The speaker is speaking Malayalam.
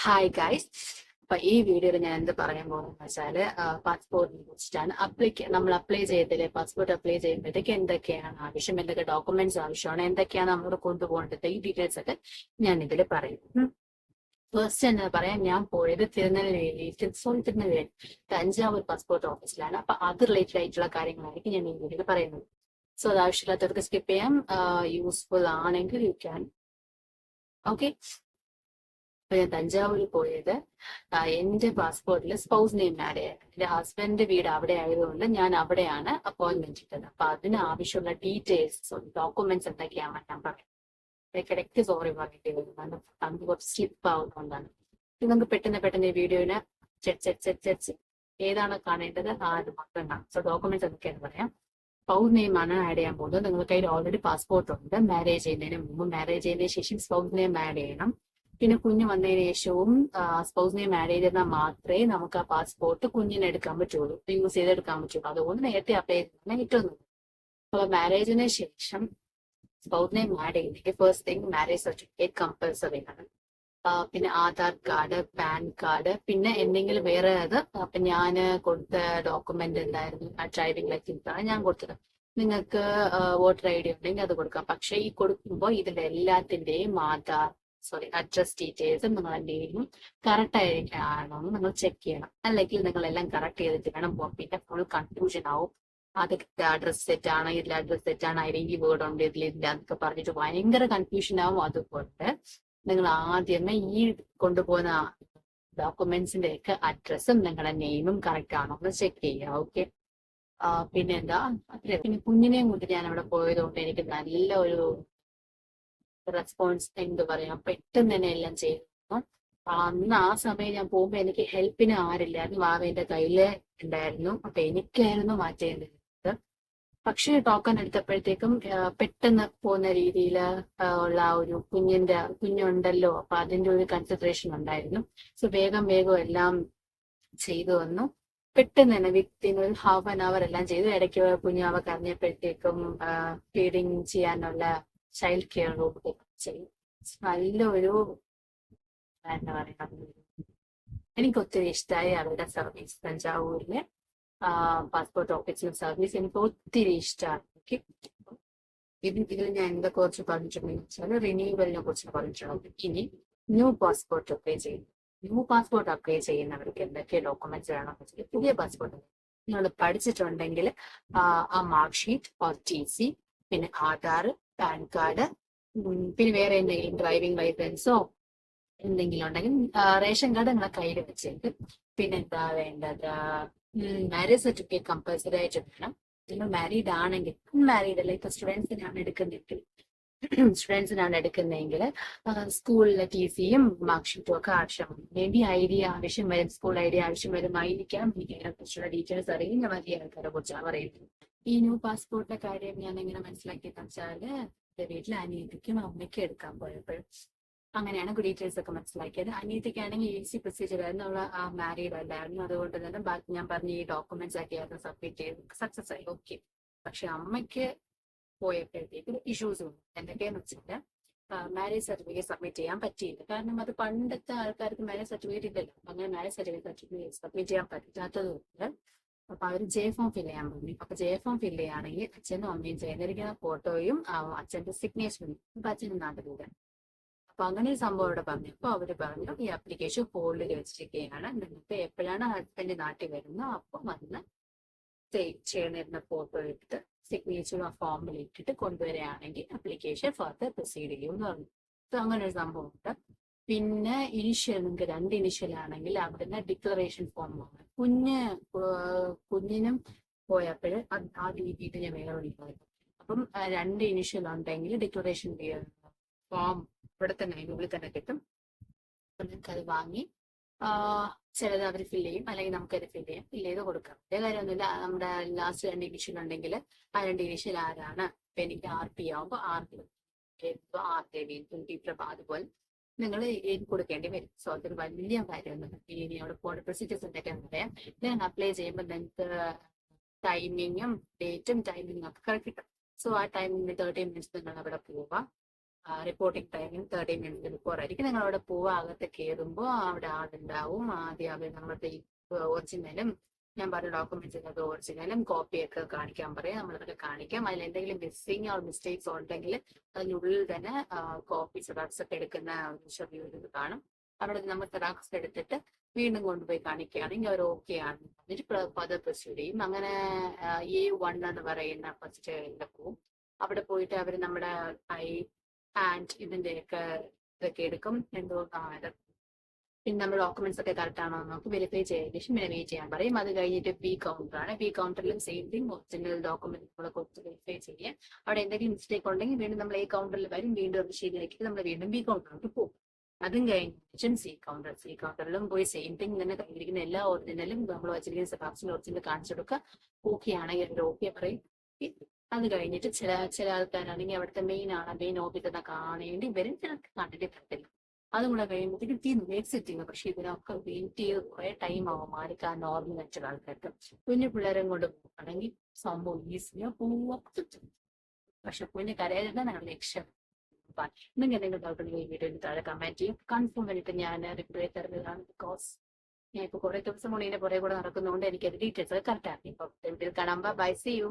Hi guys. അപ്പൊ ഈ വീഡിയോയിൽ ഞാൻ എന്ത് പറയാൻ പോകുന്നത് വെച്ചാല് പാസ്പോർട്ടിനെ കുറിച്ചിട്ടാണ്. നമ്മൾ അപ്ലൈ ചെയ്തില്ലേ, പാസ്പോർട്ട് അപ്ലൈ ചെയ്യുമ്പോഴത്തേക്ക് എന്തൊക്കെയാണ് ആവശ്യം, എന്തൊക്കെ ഡോക്യുമെന്റ്സ് ആവശ്യമാണ്, എന്തൊക്കെയാണ് നമ്മൾ കൊണ്ടുപോകേണ്ടത്, ഈ ഡീറ്റെയിൽസ് ഒക്കെ ഞാൻ ഇതിൽ പറയും. ഫസ്റ്റ് എന്താ പറയാ, ഞാൻ പോയത് തിരുനെൽവേലി തഞ്ചാവൂർ പാസ്പോർട്ട് ഓഫീസിലാണ്. അപ്പൊ അത് റിലേറ്റഡ് ആയിട്ടുള്ള കാര്യങ്ങളായിരിക്കും ഞാൻ ഈ വീഡിയോയിൽ പറയുന്നത്. സോ അത് ആവശ്യമില്ലാത്തവർക്ക് സ്കിപ്പ് ചെയ്യാം. യൂസ്ഫുൾ ആണെങ്കിൽ യു ക്യാൻ. ഓക്കെ. അപ്പൊ ഞാൻ തഞ്ചാവൂരിൽ പോയത് എന്റെ പാസ്പോർട്ടിൽ സ്പൗസ് നെയിം ആഡ് ചെയ്യാൻ. എന്റെ ഹസ്ബൻഡിന്റെ വീട് അവിടെ ആയതുകൊണ്ട് ഞാൻ അവിടെയാണ് അപ്പോയിന്റ്മെന്റ് ഇട്ടത്. അപ്പൊ അതിന് ആവശ്യമുള്ള ഡീറ്റെയിൽസ് ഡോക്യുമെന്റ്സ് എന്തൊക്കെയാണെന്ന് ഞാൻ പറയാം. ഇടയ്ക്കിടയ്ക്ക് സോറി പറയേണ്ടി വരും, കാരണം തമ്പ് കുറച്ച് സ്ലിപ്പ് ആവുന്നതുകൊണ്ടാണ്. ഇത് നമുക്ക് പെട്ടെന്ന് ഈ വീഡിയോനെ ചെച്ച് ഏതാണ് കാണേണ്ടത് അത് മാത്രം കാണാം. സോ ഡോക്യുമെന്റ്സ് എന്തൊക്കെയാണെന്ന് പറയാം. സ്പൗസ് നെയിം ആണ് ആഡ് ചെയ്യാൻ പോകുന്നത്. നിങ്ങൾക്ക് കയ്യിൽ ഓൾറെഡി പാസ്പോർട്ട് ഉണ്ട്. മാരേജ് ചെയ്യുന്നതിന് മുമ്പ്, മാരേജ് ചെയ്യുന്നതിന് ശേഷം സ്പൗസ് നെയിം ആഡ് ചെയ്യണം. പിന്നെ കുഞ്ഞ് വന്നതിന് ശേഷവും സ്പൗസ് നെയിം ആഡ് ചെയ്തിരുന്നാൽ മാത്രമേ നമുക്ക് ആ പാസ്പോർട്ട് കുഞ്ഞിനെ എടുക്കാൻ പറ്റുള്ളൂ, യൂസ് ചെയ്തെടുക്കാൻ പറ്റുള്ളൂ. അതുകൊണ്ട് നേരത്തെ അപ്ലൈ ചെയ്യുന്നതാണ് ഏറ്റവും നല്ലത്. അപ്പോൾ മാരേജിന് ശേഷം സ്പൗസ് നെയിം ആഡ് ചെയ്യുന്നെങ്കിൽ first thing marriage certificate compulsory ആണ്. പിന്നെ ആധാർ കാർഡ്, പാൻ കാർഡ്, പിന്നെ എന്തെങ്കിലും വേറെ അപ്പൊ ഞാൻ കൊടുത്ത ഡോക്യുമെന്റ് എന്തായിരുന്നു, ഡ്രൈവിംഗ് ലൈസൻസ് ആണ് ഞാൻ കൊടുത്തത്. നിങ്ങൾക്ക് വോട്ടർ ഐ ഡി ഉണ്ടെങ്കിൽ അത് കൊടുക്കാം. പക്ഷെ ഈ കൊടുക്കുമ്പോൾ ഇതിന്റെ എല്ലാത്തിന്റെയും അഡ്രസ് ഡീറ്റെയിൽസ് നിങ്ങളുടെ നെയിമും കറക്റ്റ് ആണോ എന്ന് നിങ്ങൾ ചെക്ക് ചെയ്യണം. അല്ലെങ്കിൽ നിങ്ങൾ എല്ലാം കറക്റ്റ് ചെയ്തിട്ട് വേണം പോകാൻ. പിന്നെ ഫുൾ കൺഫ്യൂഷൻ ആവും. അതൊക്കെ അഡ്രസ് തെറ്റാണ്, ഇതിൽ അഡ്രസ് തെറ്റാണ്, ഐഡന്റി വേർഡ് ഉണ്ട്, ഇതിലില്ല എന്നൊക്കെ പറഞ്ഞിട്ട് ഭയങ്കര കൺഫ്യൂഷൻ ആവും. അതുകൊണ്ട് നിങ്ങൾ ആദ്യമേ ഈ കൊണ്ടുപോകുന്ന ഡോക്യുമെന്റ്സിന്റെ ഒക്കെ അഡ്രസ്സും നിങ്ങളുടെ നെയിമും കറക്റ്റ് ആണോ എന്ന് ചെക്ക് ചെയ്യുക. ഓക്കെ. പിന്നെ എന്താ, പിന്നെ കുഞ്ഞിനെയും കൊണ്ട് ഞാൻ അവിടെ പോയതുകൊണ്ട് എനിക്ക് നല്ല ഒരു റെസ്പോൺസ്, എന്ത് പറയാം, പെട്ടെന്ന് തന്നെ എല്ലാം ചെയ്തു. അന്ന് ആ സമയം ഞാൻ പോകുമ്പോ എനിക്ക് ഹെൽപ്പിന് ആരില്ലായിരുന്നു. വാവേന്റെ കയ്യില് ഉണ്ടായിരുന്നു. അപ്പൊ എനിക്കായിരുന്നു മാറ്റേണ്ടത്. പക്ഷേ ടോക്കൺ എടുത്തപ്പോഴത്തേക്കും പെട്ടെന്ന് പോകുന്ന രീതിയിൽ ഉള്ള ഒരു കുഞ്ഞുണ്ടല്ലോ, അപ്പൊ അതിന്റെ ഒരു കൺസിഡറേഷൻ ഉണ്ടായിരുന്നു. സോ വേഗം എല്ലാം ചെയ്തു വന്നു. പെട്ടെന്ന് തന്നെ വിത്തിൻ ഒരു ഹാഫ് ആൻ അവർ എല്ലാം ചെയ്തു. ഇടയ്ക്ക് കുഞ്ഞാവ കരഞ്ഞപ്പോഴത്തേക്കും ഫീഡിങ് ചെയ്യാനുള്ള ചൈൽഡ് കെയർ റൂം ചെയ്യും. നല്ലൊരു, എന്താ പറയാ, എനിക്ക് ഒത്തിരി ഇഷ്ടമായി അവരുടെ സർവീസ്. തഞ്ചാവൂരിലെ പാസ്പോർട്ട് ഓഫീസിലെ സർവീസ് എനിക്ക് ഒത്തിരി ഇഷ്ടമാണ്. ഓക്കെ. ഇതിൽ ഞാൻ എന്തൊക്കെ കുറിച്ച് പറഞ്ഞിട്ടുണ്ടെന്ന് വെച്ചാൽ റിന്യൂവലിനെ കുറിച്ച് പറഞ്ഞിട്ടുണ്ട്. ഇനി ന്യൂ പാസ്പോർട്ട് അപ്ലൈ ചെയ്യുന്നവർക്ക് എന്തൊക്കെ ഡോക്യുമെന്റ്സ് വേണമെന്ന് വെച്ചാൽ, പുതിയ പാസ്പോർട്ട് നിങ്ങൾ പഠിച്ചിട്ടുണ്ടെങ്കിൽ ആ മാർക്ക് ഷീറ്റ് ഓർ TC, പിന്നെ ആധാർ, പാൻ കാർഡ്, പിന്നെ വേറെ എന്തെങ്കിലും ഡ്രൈവിംഗ് ലൈസൻസോ എന്തെങ്കിലും ഉണ്ടെങ്കിൽ റേഷൻ കാർഡ് നിങ്ങളെ കയ്യിൽ വെച്ചിട്ട്, പിന്നെ എന്താ വേണ്ടത്, മാരേജ് സർട്ടിഫിക്കറ്റ് കമ്പൽസറി ആയിട്ട് വേണം. നിങ്ങൾ മാരീഡ് ആണെങ്കിൽ, അൺമാരീഡ് അല്ല, ഇപ്പൊ സ്റ്റുഡൻസിനാണ് എടുക്കുന്നതെങ്കിൽ സ്കൂളിലെ TCയും മാർക്ക് ഷീറ്റും ഒക്കെ ആവശ്യമാണ്. മേ ബി ID ആവശ്യം വരും, സ്കൂൾ ID ആവശ്യം വരുമായിരിക്കാം. എനിക്ക് അതിനെ കുറിച്ചുള്ള ഡീറ്റെയിൽസ് അറിയും. ഞാൻ വലിയ ആൾക്കാരെ കുറിച്ചാണ് പറയുന്നത്. ഈ ന്യൂ പാസ്പോർട്ടിന്റെ കാര്യം ഞാൻ എങ്ങനെ മനസ്സിലാക്കിയെന്ന് വെച്ചാല്, എന്റെ വീട്ടിൽ അനിയത്തിക്കും അമ്മയ്ക്കും എടുക്കാൻ പോയപ്പോഴും അങ്ങനെയാണ് ഡീറ്റെയിൽസ് ഒക്കെ മനസ്സിലാക്കിയത്. അനിയത്തിക്കാണെങ്കിൽ ഈസി പ്രൊസീജിയർ ആയിരുന്നു. അവൾ മാരീഡ് അല്ലായിരുന്നു. അതുകൊണ്ട് തന്നെ ബാക്കി ഞാൻ പറഞ്ഞ ഈ ഡോക്യുമെന്റ്സ് ഒക്കെ ആയിരുന്നു സബ്മിറ്റ് ചെയ്ത് സക്സസ് ആയി. ഓക്കെ. പക്ഷെ അമ്മയ്ക്ക് പോയപ്പോഴത്തേക്ക് ഇഷ്യൂസ് ഉണ്ട്. എന്തൊക്കെയാന്ന് വെച്ചിട്ട്, മാരേജ് സർട്ടിഫിക്കറ്റ് സബ്മിറ്റ് ചെയ്യാൻ പറ്റിയില്ല. കാരണം അത് പണ്ടത്തെ ആൾക്കാർക്ക് മാരേജ് സർട്ടിഫിക്കറ്റ് ഇല്ലല്ലോ. അങ്ങനെ മാരേജ് സർട്ടിഫിക്കറ്റ് സബ്മിറ്റ് ചെയ്യാൻ പറ്റാത്തത് കൊണ്ട് അപ്പൊ അവർ J-ഫോം ഫില്ല് ചെയ്യാൻ പറഞ്ഞു. അപ്പൊ J-ഫോം ഫില്ല് ചെയ്യുകയാണെങ്കിൽ അച്ഛനും അമ്മയും ചേർന്നിരിക്കുന്ന ഫോട്ടോയും അച്ഛന്റെ സിഗ്നേച്ചറും, അപ്പൊ അച്ഛനും നാട്ടിലൂടെ. അപ്പൊ അങ്ങനെ ഒരു സംഭവം ഇവിടെ പറഞ്ഞു. അപ്പൊ അവര് പറഞ്ഞു ഈ ആപ്ലിക്കേഷൻ ഹോൾഡിൽ വെച്ചിരിക്കുകയാണ്, നിങ്ങൾക്ക് എപ്പോഴാണ് ഹസ്ബൻഡ് നാട്ടിൽ വരുന്നത് അപ്പൊ വന്ന് ചേർന്നിരുന്ന ഫോട്ടോ എടുത്ത് സിഗ്നേച്ചറും ആ ഫോമിൽ ഇട്ടിട്ട് കൊണ്ടുവരികയാണെങ്കിൽ ആപ്ലിക്കേഷൻ ഫർദർ പ്രൊസീഡ് ചെയ്യും എന്ന് പറഞ്ഞു. അപ്പൊ അങ്ങനെ ഒരു സംഭവം ഉണ്ട്. പിന്നെ ഇനിഷ്യൽ, നിങ്ങൾക്ക് 2 ഇനിഷ്യൽ ആണെങ്കിൽ അവിടുന്ന് ഡിക്ലറേഷൻ ഫോം ആണ്. കുഞ്ഞിനും പോയപ്പോൾ ആ രീതിയിൽ ഞാൻ വേറെ വിളിക്കുന്നത്. അപ്പം 2 ഇനിഷ്യൽ ഉണ്ടെങ്കിൽ ഡിക്ലറേഷൻ ഫോം ഇവിടെ തന്നെ ഗൂഗിളിൽ തന്നെ കിട്ടും. അപ്പൊ നിങ്ങൾക്ക് അത് വാങ്ങി ചിലത് അവർ ഫില്ല് ചെയ്യും, അല്ലെങ്കിൽ നമുക്കത് ഫില്ല് ചെയ്ത് കൊടുക്കാം. അതേ കാര്യമൊന്നുമില്ല. നമ്മുടെ ലാസ്റ്റ് 2 ഇനിഷ്യൽ ഉണ്ടെങ്കിൽ ആ 2 ഇനിഷ്യൽ ആരാണ്, ഇപ്പൊ എനിക്ക് RP ആവുമ്പോൾ RP, പ്രഭ, അതുപോലെ നിങ്ങൾ എഴുതി കൊടുക്കേണ്ടി വരും. സോ അതൊരു വലിയ കാര്യമൊന്നും. ഇനി അവിടെ പോകേണ്ട പ്രൊസീജിയേഴ്സ് എന്തൊക്കെയാണെന്ന് പറയാം. ഞാൻ അപ്ലൈ ചെയ്യുമ്പോൾ നിങ്ങൾക്ക് ടൈമിങ്ങും ഡേറ്റും ടൈമിങ്ങും ഒക്കെ കിട്ടും. സോ ആ ടൈമിന് 30 മിനിറ്റ്സ് നിങ്ങൾ അവിടെ പോവുക. റിപ്പോർട്ടിംഗ് ടൈമിൽ 30 മിനിറ്റ് ബിഫോർ ആയിരിക്കും. നിങ്ങൾ അവിടെ പോവുക, അകത്ത് കയറുമ്പോൾ അവിടെ ആളുണ്ടാവും. ആദ്യം അവർ നമ്മുടെ ഈ ഒറിജിനലും ഞാൻ പറഞ്ഞ ഡോക്യുമെന്റ്സ് ഒറിജിനലും കോപ്പിയൊക്കെ കാണിക്കാൻ പറയും. നമ്മളതൊക്കെ കാണിക്കാം. അതിൽ എന്തെങ്കിലും മിസ്സിങ് ഓർ മിസ്റ്റേക്സ് ഉണ്ടെങ്കിൽ അതിനുള്ളിൽ തന്നെ കോപ്പി സെറാക്സ് ഒക്കെ എടുക്കുന്ന ഷെഡ്യൂൾ കാണും. അവിടെ നമ്മൾ സെറാക്സ് എടുത്തിട്ട് വീണ്ടും കൊണ്ടുപോയി കാണിക്കുകയാണെങ്കിൽ അവർ ഓക്കെ ആണ് എന്നിട്ട് പദ പ്രൊസീഡ് ചെയ്യും. അങ്ങനെ A1 എന്ന് പറയുന്ന ഫസ്റ്റ് പോവും. അവിടെ പോയിട്ട് അവർ നമ്മുടെ ഐ ഹാൻഡ് ഇതിന്റെയൊക്കെ ഇതൊക്കെ എടുക്കും. എന്തുകൊണ്ടാണ് പിന്നെ നമ്മൾ ഡോക്യുമെന്റ്സ് ഒക്കെ കറക്റ്റ് ആണോ നോക്കി വെരിഫൈ ചെയ്തതിന് ശേഷം പിന്നെ വെയിറ്റ് ചെയ്യാൻ പറയും. അത് കഴിഞ്ഞിട്ട് ബി കൗണ്ടർ ആണ്. ബി കൗണ്ടറിലും സെയിം തിങ്, ഒറിജിനൽ ഡോക്യുമെന്റ് നമ്മൾ കൊടുത്ത് വെരിഫൈ ചെയ്യാം. അവിടെ എന്തെങ്കിലും മിസ്റ്റേക്ക് ഉണ്ടെങ്കിൽ വീണ്ടും നമ്മൾ A കൗണ്ടറിൽ വരും. വീണ്ടും അത് ശരിയാക്കിയിട്ട് നമ്മൾ വീണ്ടും ബി കൗണ്ടറിലോട്ട് പോകും. അതും കഴിഞ്ഞ സി കൗണ്ടറിലും പോയി സെയിം തിങ് തന്നെ കയ്യിരിക്കുന്ന എല്ലാ ഒറിജിനലും നമ്മൾ വെച്ചിരിക്കുന്ന സെറാക്സിന്റെ ഒറിജിനൽ കാണിച്ചു കൊടുക്കുക. ഓക്കെ ആണെങ്കിൽ അവർ ഓക്കെ പറയും. അത് കഴിഞ്ഞിട്ട് ചില ആൾക്കാരാണെങ്കിൽ അവിടുത്തെ മെയിൻ ഓഫീസറിനെ കാണേണ്ടി വരും. ചിലർക്ക് കണ്ടിട്ട് പറ്റില്ല. അതും കൂടെ കഴിയുമ്പോഴത്തേക്കും തീർന്നു എക്സിറ്റ് ചെയ്യുന്നു. പക്ഷെ ഇതിനൊക്കെ വെയിറ്റ് ചെയ്ത് കുറെ ടൈം ആവും മാറിക്കാ നോർമൽ വെച്ച ആൾക്കാർക്ക്. കുഞ്ഞു പിള്ളേരെ കൊണ്ട് പോകുകയാണെങ്കിൽ സംഭവം ഈസിയാ പോവാ. പക്ഷെ കുഞ്ഞു കരയാതെ ഞങ്ങൾ ലക്ഷ്യം. നിങ്ങൾ എന്തെങ്കിലും ഡൗട്ട് ഉണ്ടെങ്കിൽ ഈ വീഡിയോയിൽ താഴെ കമന്റ് ചെയ്യും. കൺഫേം വേണ്ടിയിട്ട് ഞാൻ റിപ്ലൈ തരുന്നതാണ്. ബിക്കോസ് ഞാൻ ഇപ്പൊ കുറെ ദിവസം കൊണ്ട് ഇതിന്റെ പുറകെ കൂടെ നടക്കുന്നതുകൊണ്ട് എനിക്കത് ഡീറ്റെയിൽസ് കറക്റ്റ് ആക്കി. ഇപ്പൊ കാണാൻ ബൈ, സീ യു.